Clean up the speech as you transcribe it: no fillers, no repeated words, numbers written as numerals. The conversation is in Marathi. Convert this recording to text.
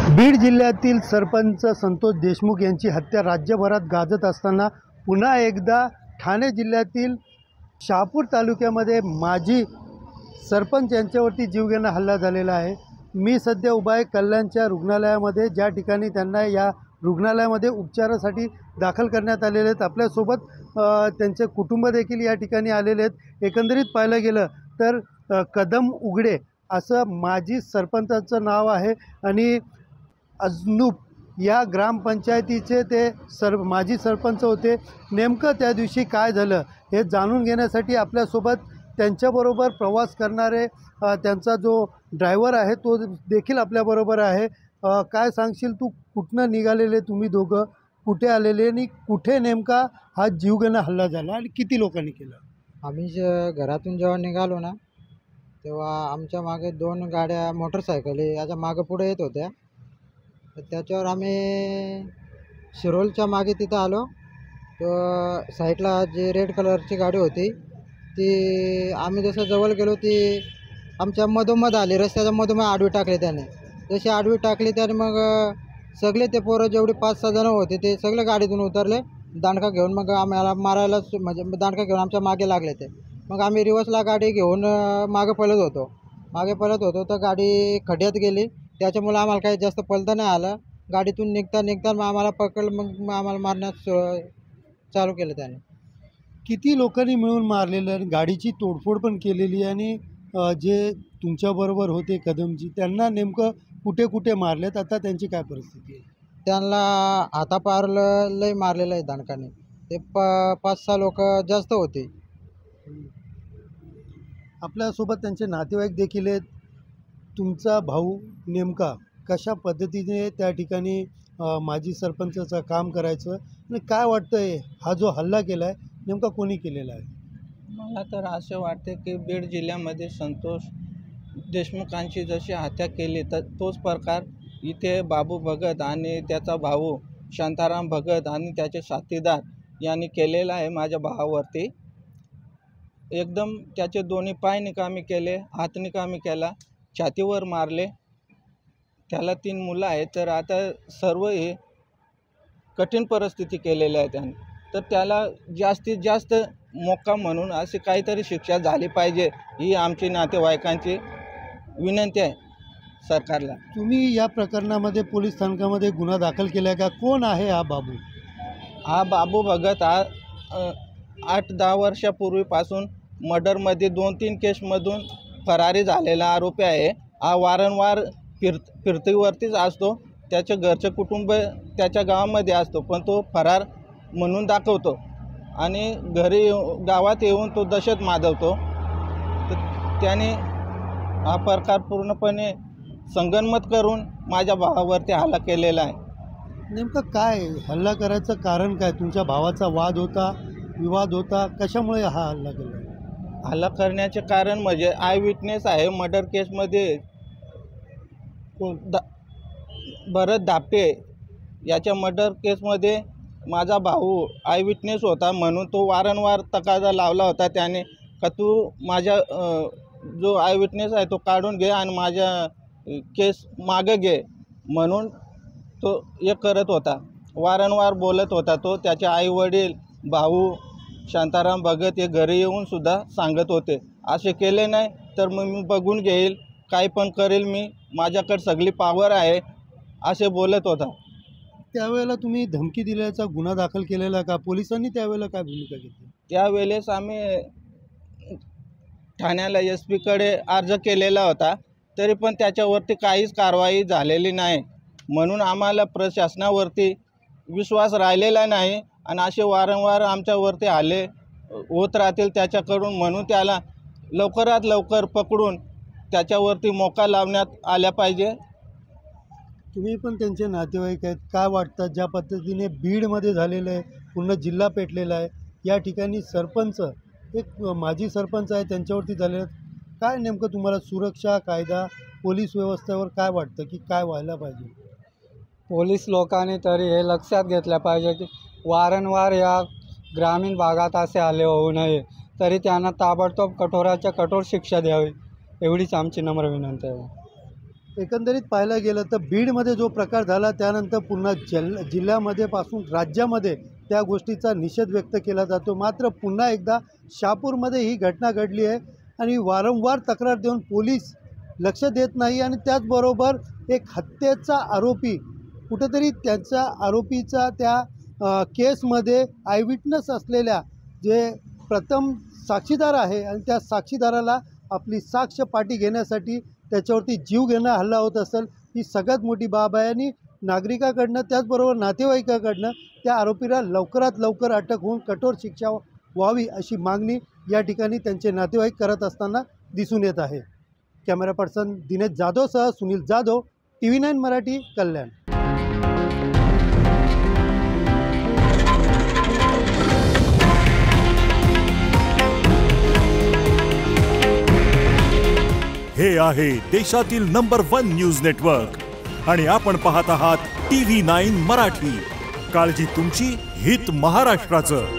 बीड जिल्ह्यातील सरपंच संतोष देशमुख यांची हत्या राज्यभरात गाजत असताना पुन्हा एकदा ठाणे जिल्ह्यातील शहापूर तालुक्यामध्ये माजी सरपंच यांच्यावरती जीवघेणा हल्ला झालेला आहे। मी सध्या उभा आहे कल्याणच्या रुग्णालयामध्ये, ज्या ठिकाणी त्यांना या रुग्णालयामध्ये उपचारासाठी दाखल करण्यात आलेले आहेत। आपल्यासोबत त्यांचे कुटुंब देखील या ठिकाणी आलेले आहेत। एकंदरीत पाहायला गेलं तर कदम उघडे असं माजी सरपंचाचं नाव आहे आणि अजनूप या ग्रामपंचायतीचे ते माजी सरपंच होते। नेमकं त्या दिवशी काय झालं हे जाणून घेण्यासाठी आपल्यासोबत त्यांच्याबरोबर प्रवास करणारे त्यांचा जो ड्रायव्हर आहे तो देखील आपल्याबरोबर आहे। काय सांगशील तू, कुठनं निघालेले तुम्ही दोघं, कुठे आलेले आणि कुठे नेमका हा जीवघेणा हल्ला झाला आणि किती लोकांनी केला? आम्ही घरातून जेव्हा निघालो ना तेव्हा आमच्या मागे 2 गाड्या मोटरसायकली याच्या मागे पुढे येत होत्या। तर त्याच्यावर आम्ही शिरोलच्या मागे तिथं आलो। तर साईडला जी रेड कलरची गाडी होती ती आम्ही जसं जवळ गेलो ती आमच्या मधोमध आली, रस्त्याच्या मधोमध आडवी टाकली त्याने। जशी आडवी टाकली त्याने मग सगळे ते पोरं जेवढे 5-6 जण होते ते सगळे गाडीतून उतरले दांडका घेऊन। मग आम्हाला मारायला म्हणजे दांडका घेऊन आमच्या मागे लागले ते। मग आम्ही रिवर्सला गाडी घेऊन मागे पळत होतो तर गाडी खड्ड्यात गेली। त्याच्यामुळे आम्हाला काही जास्त पळता नाही आलं। गाडीतून निघता मग आम्हाला पकडलं, मग आम्हाला मारण्यास चालू केलं त्याने। किती लोकांनी मिळून मारलेलं आणि गाडीची तोडफोड पण केलेली आणि जे तुमच्याबरोबर होते कदमजी त्यांना नेमकं कुठे कुठे मारलेत, आता त्यांची काय परिस्थिती आहे? त्यांना हातापारला लय मारलेलं आहे दांडकाने। ते 5-6 लोक जास्त होते। आपल्यासोबत त्यांचे नातेवाईक देखील आहेत। तुमचा भाऊ नेमका कशा पद्धतीने त्या ठिकाणी माजी सरपंचाचं काम करायचं आणि काय वाटतं आहे हा जो हल्ला केला आहे नेमका कोणी केलेला आहे? मला तर असे वाटते की बीड जिल्ह्यामध्ये संतोष देशमुखांची जशी हत्या केली तर तोच प्रकार इथे बाबू भगत आणि त्याचा भाऊ शांताराम भगत आणि त्याचे साथीदार यांनी केलेला आहे माझ्या भावावरती। एकदम त्याचे दोन्ही पाय निकामी केले, हात निकामी केला, छातीवर मारले। त्याला 3 मुलं आहेत। तर आता सर्व हे कठीण परिस्थिती केलेली आहे त्याने। तर त्याला जास्तीत जास्त मोका म्हणून अशी काहीतरी शिक्षा झाली पाहिजे ही आमची नातेवाईकांची विनंती आहे सरकारला। तुम्ही या प्रकरणामध्ये पोलीस स्थानकामध्ये गुन्हा दाखल केला आहे का? कोण आहे हा बाबू? हा बाबू भगत हा 8-10 वर्षापूर्वीपासून मर्डरमध्ये 2-3 केसमधून फरारी झालेला आरोपी आहे। हा वारंवार फिरतीवरतीच असतो। त्याचे घरचे कुटुंब त्याच्या गावामध्ये असतो, पण तो फरार म्हणून दाखवतो आणि गावात येऊन तो दहशत माजवतो। तर त्याने हा प्रकार पूर्णपणे संगनमत करून माझ्या भावावरती हल्ला केलेला आहे। नेमकं काय हल्ला करायचं कारण काय? तुमच्या भावाचा विवाद होता, कशामुळे हा हल्ला केला? हल्ला करण्याचे कारण म्हणजे आय विटनेस आहे मर्डर केसमध्ये भरत धापटे याच्या मर्डर केसमध्ये माझा भाऊ आय विटनेस होता, म्हणून तो वारंवार तगादा लावला होता त्याने का तू माझ्या जो आय विटनेस आहे तो काढून घे आणि माझ्या केस मागे घे, म्हणून तो हे करत होता, वारंवार बोलत होता तो। त्याचे आईवडील भाऊ शांताराम भगत हे घरी येऊन सुद्धा सांगत होते असे केले नाही तर मग मी बघून घेईल, काही पण करेल मी, माझ्याकडे सगळी पॉवर आहे असे बोलत होता। त्यावेळेला तुम्ही धमकी दिल्याचा गुन्हा दाखल केलेला का? पोलिसांनी त्यावेळेला काय भूमिका घेतली? त्यावेळेस आम्ही ठाण्याला SP कडे अर्ज केलेला होता, तरी पण त्याच्यावरती काहीच कारवाई झालेली नाही, म्हणून आम्हाला प्रशासनावरती विश्वास राहिलेला नाही आणि असे वारंवार आमच्यावरती हल्ले होत राहतील त्याच्याकडून, म्हणून त्याला लवकरात लवकर पकडून त्याच्यावरती मोका लावण्यात आल्या पाहिजे। तुम्ही पण त्यांचे नातेवाईक आहेत, काय वाटतं ज्या पद्धतीने बीडमध्ये झालेलं आहे, पूर्ण जिल्हा पेटलेला आहे, या ठिकाणी सरपंच एक माजी सरपंच आहे त्यांच्यावरती झालेलं, काय नेमकं तुम्हाला सुरक्षा कायदा पोलीस व्यवस्थेवर काय वाटतं की काय व्हायला पाहिजे? पोलीस लोकांनी तरी हे लक्षात घेतलं पाहिजे की वारंवार या ग्रामीण भागात असे हल्ले होऊ नये, तरी त्यांना ताबडतोब कठोराच्या कठोर शिक्षा द्यावी, एवढीच आमची नम्र विनंती आहे। एकंदरीत पाहायला गेलं तर बीडमध्ये जो प्रकार झाला त्यानंतर पुन्हा जिल्ह्यामध्ये पासून राज्यामध्ये त्या गोष्टीचा निषेध व्यक्त केला जातो. मात्र पुन्हा एकदा शहापूरमध्ये ही घटना घडली आहे आणि वारंवार तक्रार देऊन पोलीस लक्ष देत नाही आणि त्याचबरोबर एक हत्येचा आरोपी कुठेतरी त्याच्या आरोपीचा त्या केसमध्ये आयविटनेस असलेल्या जे प्रथम साक्षीदार आहे आणि त्या साक्षीदाराला आपली साक्ष पाठी घेण्यासाठी त्याच्यावरती जीव घेणं हल्ला होत असेल ही सगळ्यात मोठी बाब आहे आणि नागरिकाकडनं त्याचबरोबर नातेवाईकाकडनं त्या आरोपीला लवकरात लवकर अटक होऊन कठोर शिक्षा व्हावी अशी मागणी या ठिकाणी त्यांचे नातेवाईक करत असताना दिसून येत आहे. Camera person Dinesh जाधवसह Sunil Jadhav, TV9 Marathi, कल्याण. हे आहे देशातील नंबर 1 न्यूज नेटवर्क आणि आपण पाहत आहात TV9 मराठी. काळजी तुमची, हित महाराष्ट्राचं.